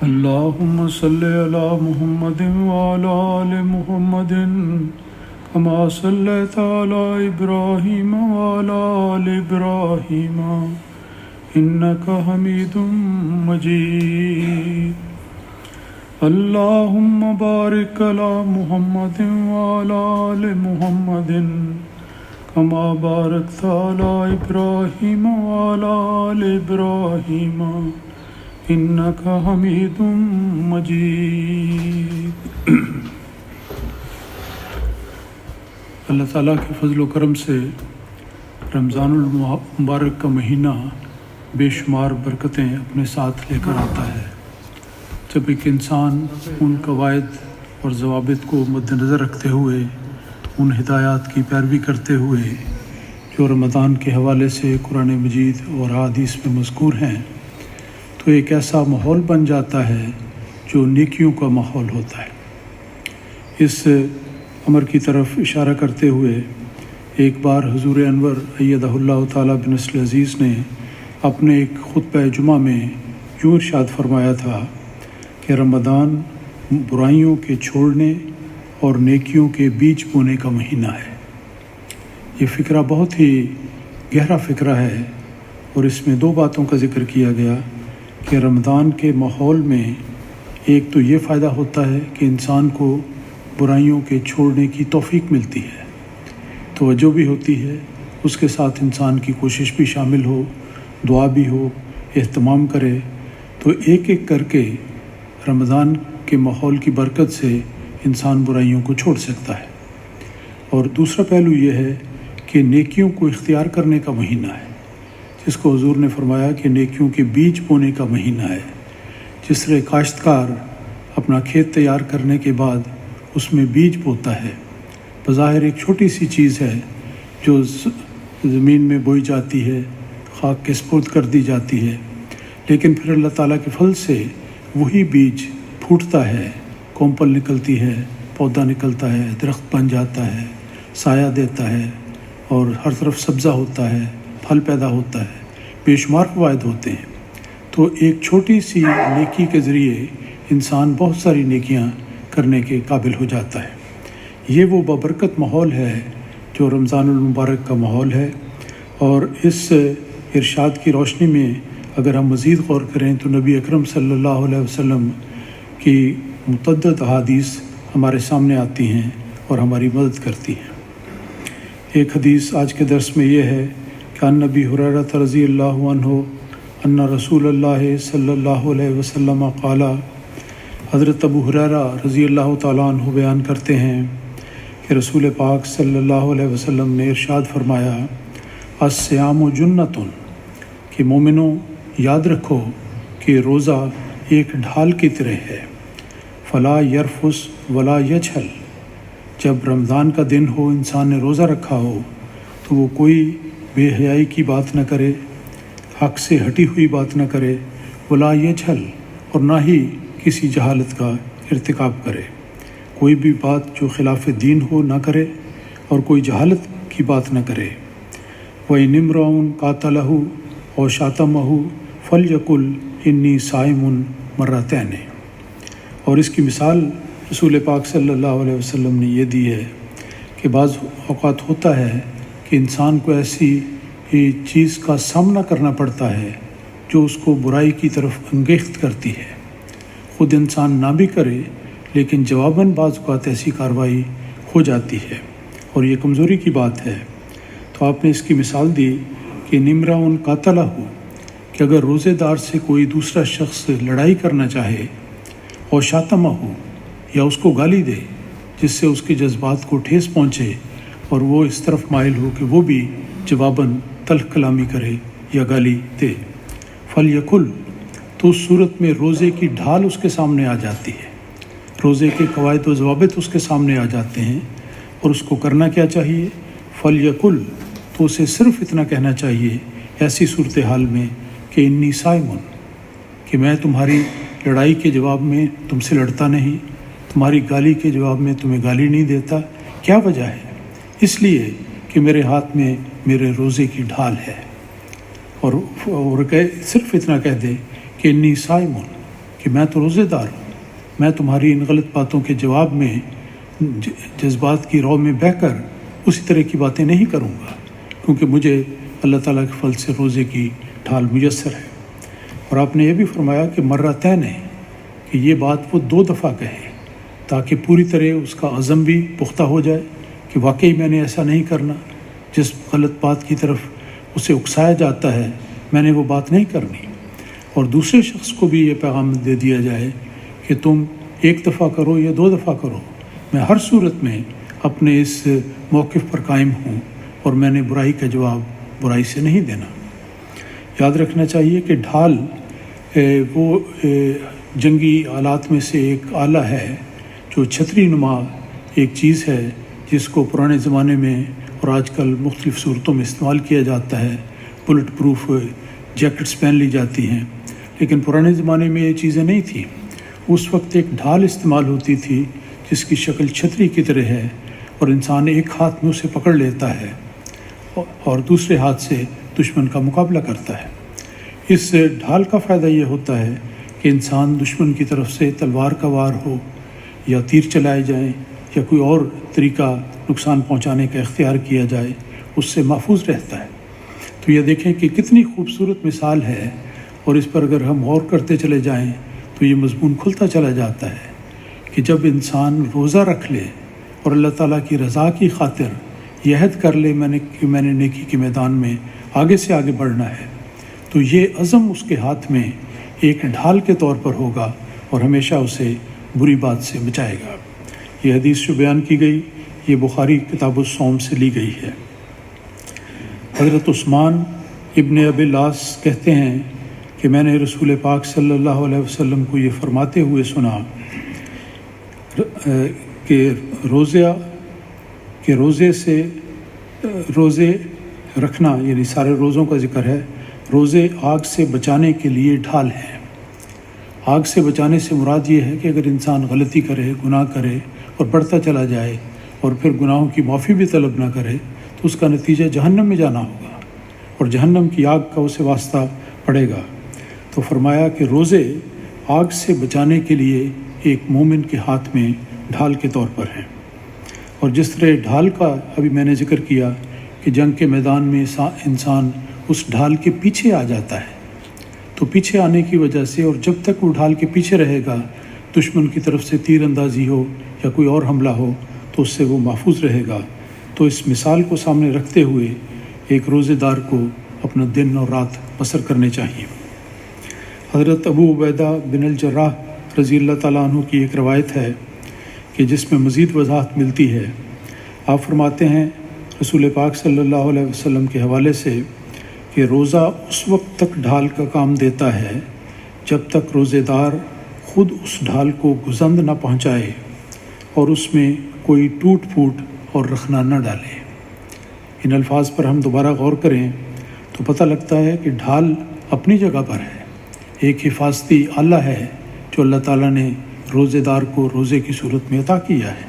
اللهم صل على محمد وعلى آل محمد كما صليت على إبراهيم وعلى آل إبراهيم إنك حميد مجيد اللهم بارك على محمد وعلى آل محمد كما باركت على إبراهيم وعلى آل إبراهيم إنك حميد مجيد۔ اللہ تعالیٰ کے فضل و کرم سے رمضان المبارک کا مہینہ بے شمار برکتیں اپنے ساتھ لے کر آتا ہے۔ جب ایک انسان ان قواعد اور ضوابط کو مد نظر رکھتے ہوئے، ان ہدایات کی پیروی کرتے ہوئے جو رمضان کے حوالے سے قرآن مجید اور احادیث میں مذکور ہیں، تو ایک ایسا ماحول بن جاتا ہے جو نیکیوں کا ماحول ہوتا ہے۔ اس امر کی طرف اشارہ کرتے ہوئے ایک بار حضور انور ایدہ اللہ تعالیٰ بنصر عزیز نے اپنے ایک خطبہ جمعہ میں یوں ارشاد فرمایا تھا کہ رمضان برائیوں کے چھوڑنے اور نیکیوں کے بیج بونے کا مہینہ ہے۔ یہ فکرہ بہت ہی گہرا فکرہ ہے، اور اس میں دو باتوں کا ذکر کیا گیا کہ رمضان کے ماحول میں ایک تو یہ فائدہ ہوتا ہے کہ انسان کو برائیوں کے چھوڑنے کی توفیق ملتی ہے، توجہ بھی ہوتی ہے، اس کے ساتھ انسان کی کوشش بھی شامل ہو، دعا بھی ہو، اہتمام کرے، تو ایک ایک کر کے رمضان کے ماحول کی برکت سے انسان برائیوں کو چھوڑ سکتا ہے۔ اور دوسرا پہلو یہ ہے کہ نیکیوں کو اختیار کرنے کا مہینہ ہے، جس کو حضور نے فرمایا کہ نیکیوں کے بیج بونے کا مہینہ ہے۔ جس طرح کاشتکار اپنا کھیت تیار کرنے کے بعد اس میں بیج بوتا ہے، بظاہر ایک چھوٹی سی چیز ہے جو زمین میں بوئی جاتی ہے، خاک کے سپرد کر دی جاتی ہے، لیکن پھر اللہ تعالیٰ کے فضل سے وہی بیج پھوٹتا ہے، کومپل نکلتی ہے، پودا نکلتا ہے، درخت بن جاتا ہے، سایہ دیتا ہے، اور ہر طرف سبزہ ہوتا ہے، پھل پیدا ہوتا ہے، بے شمار فوائد ہوتے ہیں۔ تو ایک چھوٹی سی نیکی کے ذریعے انسان بہت ساری نیکیاں کرنے کے قابل ہو جاتا ہے۔ یہ وہ بابرکت ماحول ہے جو رمضان المبارک کا ماحول ہے، اور اس ارشاد کی روشنی میں اگر ہم مزید غور کریں تو نبی اکرم صلی اللہ علیہ وسلم کی متعدد احادیث ہمارے سامنے آتی ہیں اور ہماری مدد کرتی ہیں۔ ایک حدیث آج کے درس میں یہ ہے کہ عن ابی ہریرہ رضی اللہ عنہ ان رسول اللہ صلی اللہ علیہ وسلم قال، حضرت ابو ہریرہ رضی اللہ تعالیٰ عنہ بیان کرتے ہیں کہ رسول پاک صلی اللہ علیہ وسلم نے ارشاد فرمایا، الصیام جنۃ، کہ مومنوں یاد رکھو کہ روزہ ایک ڈھال کی طرح ہے، فلا یرفس ولا یجہل، جب رمضان کا دن ہو، انسان نے روزہ رکھا ہو تو وہ کوئی بے حیائی کی بات نہ کرے، حق سے ہٹی ہوئی بات نہ کرے، ولا یجہل، اور نہ ہی کسی جہالت کا ارتکاب کرے، کوئی بھی بات جو خلاف دین ہو نہ کرے اور کوئی جہالت کی بات نہ کرے۔ وَإِنِ امْرُؤٌ قَاتَلَهُ أَوْ شَاتَمَهُ فَلْيَقُلْ إِنِّي صَائِمٌ مرتين۔ اور اس کی مثال رسول پاک صلی اللہ علیہ وسلم نے یہ دی ہے کہ بعض اوقات ہوتا ہے کہ انسان کو ایسی چیز کا سامنا کرنا پڑتا ہے جو اس کو برائی کی طرف انگیخت کرتی ہے، خود انسان نہ بھی کرے لیکن جواباً بعض اوقات ایسی کارروائی ہو جاتی ہے، اور یہ کمزوری کی بات ہے۔ تو آپ نے اس کی مثال دی کہ نمرا قاتلہ ہو، کہ اگر روزے دار سے کوئی دوسرا شخص لڑائی کرنا چاہے، اور شاتمہ ہو، یا اس کو گالی دے جس سے اس کے جذبات کو ٹھیس پہنچے اور وہ اس طرف مائل ہو کہ وہ بھی جواباً تلخ کلامی کرے یا گالی دے، فلیقل، تو اس صورت میں روزے کی ڈھال اس کے سامنے آ جاتی ہے، روزے کے قواعد و ضوابط اس کے سامنے آ جاتے ہیں، اور اس کو کرنا کیا چاہیے؟ فلیقل، تو اسے صرف اتنا کہنا چاہیے ایسی صورتحال میں کہ انی صائم، کہ میں تمہاری لڑائی کے جواب میں تم سے لڑتا نہیں، تمہاری گالی کے جواب میں تمہیں گالی نہیں دیتا۔ کیا وجہ ہے؟ اس لیے کہ میرے ہاتھ میں میرے روزے کی ڈھال ہے، اور صرف اتنا کہہ دے کہ انی صائم، کہ کہ میں تو روزے دار ہوں، میں تمہاری ان غلط باتوں کے جواب میں جذبات کی رو میں بہہ کر اسی طرح کی باتیں نہیں کروں گا، کیونکہ مجھے اللہ تعالیٰ کے فضل سے روزے کی ڈھال میسر ہے۔ اور آپ نے یہ بھی فرمایا کہ مرتین ہے کہ یہ بات وہ 2 دفعہ کہے تاکہ پوری طرح اس کا عزم بھی پختہ ہو جائے کہ واقعی میں نے ایسا نہیں کرنا، جس غلط بات کی طرف اسے اکسایا جاتا ہے میں نے وہ بات نہیں کرنی۔ اور دوسرے شخص کو بھی یہ پیغام دے دیا جائے کہ تم 1 دفعہ کرو یا 2 دفعہ کرو، میں ہر صورت میں اپنے اس موقف پر قائم ہوں اور میں نے برائی کا جواب برائی سے نہیں دینا۔ یاد رکھنا چاہیے کہ ڈھال وہ جنگی آلات میں سے ایک آلہ ہے جو چھتری نما ایک چیز ہے جس کو پرانے زمانے میں اور آج کل مختلف صورتوں میں استعمال کیا جاتا ہے۔ بلٹ پروف جیکٹس پہن لی جاتی ہیں، لیکن پرانے زمانے میں یہ چیزیں نہیں تھیں۔ اس وقت ایک ڈھال استعمال ہوتی تھی جس کی شکل چھتری کی طرح ہے، اور انسان ایک ہاتھ میں اسے پکڑ لیتا ہے اور دوسرے ہاتھ سے دشمن کا مقابلہ کرتا ہے۔ اس ڈھال کا فائدہ یہ ہوتا ہے کہ انسان دشمن کی طرف سے تلوار کا وار ہو یا تیر چلائے جائیں یا کوئی اور طریقہ نقصان پہنچانے کا اختیار کیا جائے، اس سے محفوظ رہتا ہے۔ تو یہ دیکھیں کہ کتنی خوبصورت مثال ہے، اور اس پر اگر ہم غور کرتے چلے جائیں تو یہ مضمون کھلتا چلا جاتا ہے کہ جب انسان روزہ رکھ لے اور اللہ تعالیٰ کی رضا کی خاطر یہ عہد کر لے کہ میں نے نیکی کے میدان میں آگے سے آگے بڑھنا ہے، تو یہ عزم اس کے ہاتھ میں ایک ڈھال کے طور پر ہوگا اور ہمیشہ اسے بری بات سے بچائے گا۔ یہ حدیث جو بیان کی گئی یہ بخاری کتاب الصوم سے لی گئی ہے۔ حضرت عثمان ابن ابی العاص کہتے ہیں کہ میں نے رسول پاک صلی اللہ علیہ وسلم کو یہ فرماتے ہوئے سنا کہ روزے رکھنا، یعنی سارے روزوں کا ذکر ہے، روزے آگ سے بچانے کے لیے ڈھال ہیں۔ آگ سے بچانے سے مراد یہ ہے کہ اگر انسان غلطی کرے، گناہ کرے اور بڑھتا چلا جائے اور پھر گناہوں کی معافی بھی طلب نہ کرے تو اس کا نتیجہ جہنم میں جانا ہوگا اور جہنم کی آگ کا اسے واسطہ پڑے گا۔ تو فرمایا کہ روزے آگ سے بچانے کے لیے ایک مومن کے ہاتھ میں ڈھال کے طور پر ہیں، اور جس طرح ڈھال کا ابھی میں نے ذکر کیا کہ جنگ کے میدان میں انسان اس ڈھال کے پیچھے آ جاتا ہے، تو پیچھے آنے کی وجہ سے اور جب تک وہ ڈھال کے پیچھے رہے گا دشمن کی طرف سے تیر اندازی ہو یا کوئی اور حملہ ہو تو اس سے وہ محفوظ رہے گا۔ تو اس مثال کو سامنے رکھتے ہوئے ایک روزے دار کو اپنا دن اور رات بسر کرنے چاہیے۔ حضرت ابو عبیدہ بن الجراح رضی اللہ تعالیٰ عنہ کی ایک روایت ہے کہ جس میں مزید وضاحت ملتی ہے۔ آپ فرماتے ہیں رسول پاک صلی اللہ علیہ وسلم کے حوالے سے کہ روزہ اس وقت تک ڈھال کا کام دیتا ہے جب تک روزے دار خود اس ڈھال کو گزند نہ پہنچائے اور اس میں کوئی ٹوٹ پھوٹ اور رخنا نہ ڈالے۔ ان الفاظ پر ہم دوبارہ غور کریں تو پتہ لگتا ہے کہ ڈھال اپنی جگہ پر ہے، ایک حفاظتی آلہ ہے جو اللہ تعالیٰ نے روزے دار کو روزے کی صورت میں عطا کیا ہے،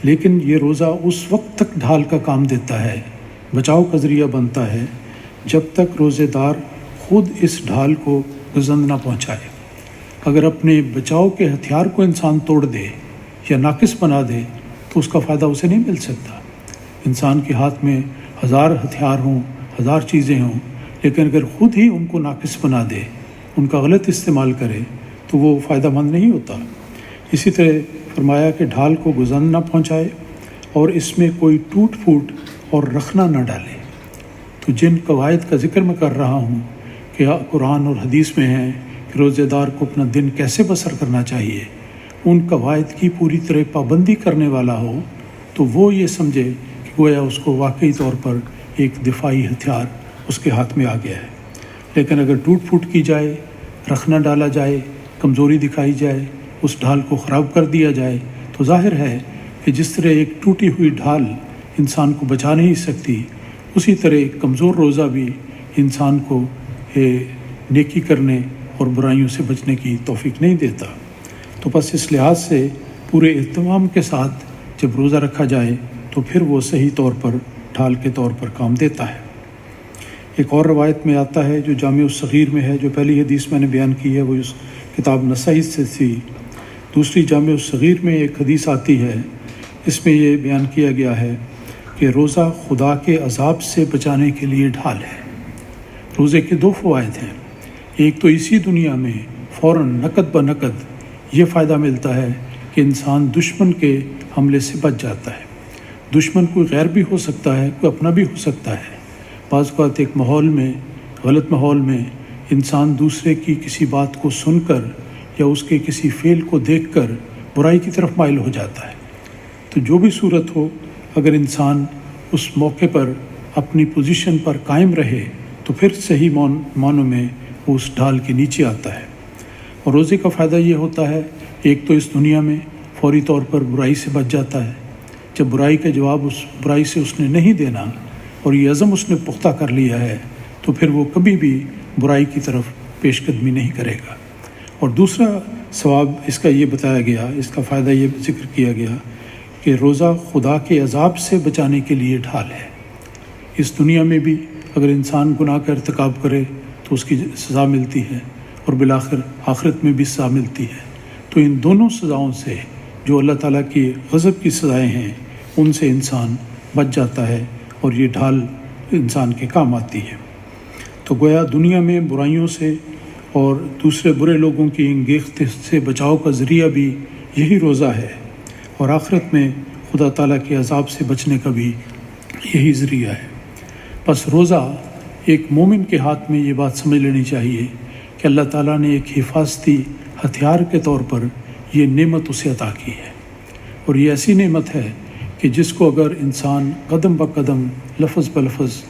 لیکن یہ روزہ اس وقت تک ڈھال کا کام دیتا ہے، بچاؤ کا ذریعہ بنتا ہے جب تک روزے دار خود اس ڈھال کو گزند نہ پہنچائے۔ اگر اپنے بچاؤ کے ہتھیار کو انسان توڑ دے یا ناقص بنا دے تو اس کا فائدہ اسے نہیں مل سکتا۔ انسان کے ہاتھ میں 1000 ہتھیار ہوں، 1000 چیزیں ہوں، لیکن اگر خود ہی ان کو ناقص بنا دے، ان کا غلط استعمال کرے تو وہ فائدہ مند نہیں ہوتا۔ اسی طرح فرمایا کہ ڈھال کو گزند نہ پہنچائے اور اس میں کوئی ٹوٹ پھوٹ اور رخنا نہ ڈالے۔ تو جن قواعد کا ذکر میں کر رہا ہوں کہ قرآن اور حدیث میں ہیں کہ روزے دار کو اپنا دن کیسے بسر کرنا چاہیے، ان قواعد کی پوری طرح پابندی کرنے والا ہو تو وہ یہ سمجھے کہ گویا اس کو واقعی طور پر ایک دفاعی ہتھیار اس کے ہاتھ میں آ گیا ہے۔ لیکن اگر ٹوٹ پھوٹ کی جائے، رخنا ڈالا جائے، کمزوری دکھائی جائے، اس ڈھال کو خراب کر دیا جائے تو ظاہر ہے کہ جس طرح ایک ٹوٹی ہوئی ڈھال انسان کو بچا نہیں سکتی، اسی طرح ایک کمزور روزہ بھی انسان کو نیکی کرنے اور برائیوں سے بچنے کی توفیق نہیں دیتا۔ تو بس اس لحاظ سے پورے اہتمام کے ساتھ جب روزہ رکھا جائے تو پھر وہ صحیح طور پر ڈھال کے طور پر کام دیتا ہے۔ ایک اور روایت میں آتا ہے جو جامع الصغیر میں ہے، جو پہلی حدیث میں نے بیان کی ہے، وہ کتاب نسائی سے تھی۔ دوسری جامع الصغیر میں ایک حدیث آتی ہے، اس میں یہ بیان کیا گیا ہے کہ روزہ خدا کے عذاب سے بچانے کے لیے ڈھال ہے۔ روزے کے 2 فوائد ہیں، ایک تو اسی دنیا میں فوراً نقد بنقد یہ فائدہ ملتا ہے کہ انسان دشمن کے حملے سے بچ جاتا ہے۔ دشمن کوئی غیر بھی ہو سکتا ہے، کوئی اپنا بھی ہو سکتا ہے۔ بعض اوقات ایک ماحول میں، غلط ماحول میں انسان دوسرے کی کسی بات کو سن کر یا اس کے کسی فعل کو دیکھ کر برائی کی طرف مائل ہو جاتا ہے۔ تو جو بھی صورت ہو، اگر انسان اس موقع پر اپنی پوزیشن پر قائم رہے تو پھر صحیح معنوں میں وہ اس ڈھال کے نیچے آتا ہے۔ اور روزے کا فائدہ یہ ہوتا ہے، ایک تو اس دنیا میں فوری طور پر برائی سے بچ جاتا ہے۔ جب برائی کا جواب اس برائی سے اس نے نہیں دینا اور یہ عزم اس نے پختہ کر لیا ہے تو پھر وہ کبھی بھی برائی کی طرف پیش قدمی نہیں کرے گا۔ اور دوسرا ثواب اس کا یہ بتایا گیا، اس کا فائدہ یہ ذکر کیا گیا کہ روزہ خدا کے عذاب سے بچانے کے لیے ڈھال ہے۔ اس دنیا میں بھی اگر انسان گناہ کا ارتکاب کرے تو اس کی سزا ملتی ہے، اور بالآخر آخرت میں بھی سزا ملتی ہے۔ تو ان دونوں سزاؤں سے جو اللہ تعالیٰ کی غضب کی سزائیں ہیں ان سے انسان بچ جاتا ہے، اور یہ ڈھال انسان کے کام آتی ہے۔ تو گویا دنیا میں برائیوں سے اور دوسرے برے لوگوں کی انگیخت سے بچاؤ کا ذریعہ بھی یہی روزہ ہے، اور آخرت میں خدا تعالیٰ کے عذاب سے بچنے کا بھی یہی ذریعہ ہے۔ بس روزہ ایک مومن کے ہاتھ میں یہ بات سمجھ لینی چاہیے کہ اللہ تعالیٰ نے ایک حفاظتی ہتھیار کے طور پر یہ نعمت اسے عطا کی ہے، اور یہ ایسی نعمت ہے کہ جس کو اگر انسان قدم بہ قدم، لفظ بلفظ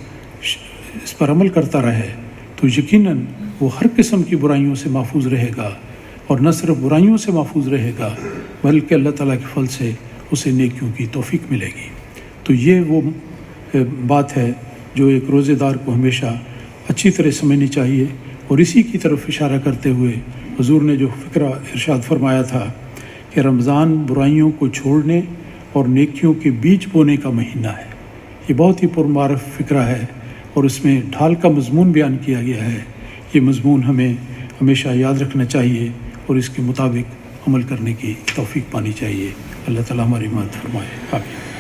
اس پر عمل کرتا رہے تو یقیناً وہ ہر قسم کی برائیوں سے محفوظ رہے گا، اور نہ صرف برائیوں سے محفوظ رہے گا بلکہ اللہ تعالیٰ کے فضل سے اسے نیکیوں کی توفیق ملے گی۔ تو یہ وہ بات ہے جو ایک روزے دار کو ہمیشہ اچھی طرح سمجھنی چاہیے، اور اسی کی طرف اشارہ کرتے ہوئے حضور نے جو فکرہ ارشاد فرمایا تھا کہ رمضان برائیوں کو چھوڑنے اور نیکیوں کے بیج بونے کا مہینہ ہے، یہ بہت ہی پرمعرف فکرہ ہے، اور اس میں ڈھال کا مضمون بیان کیا گیا ہے۔ یہ مضمون ہمیں ہمیشہ یاد رکھنا چاہیے اور اس کے مطابق عمل کرنے کی توفیق پانی چاہیے۔ اللہ تعالیٰ ہماری مدد فرمائے۔ آمین۔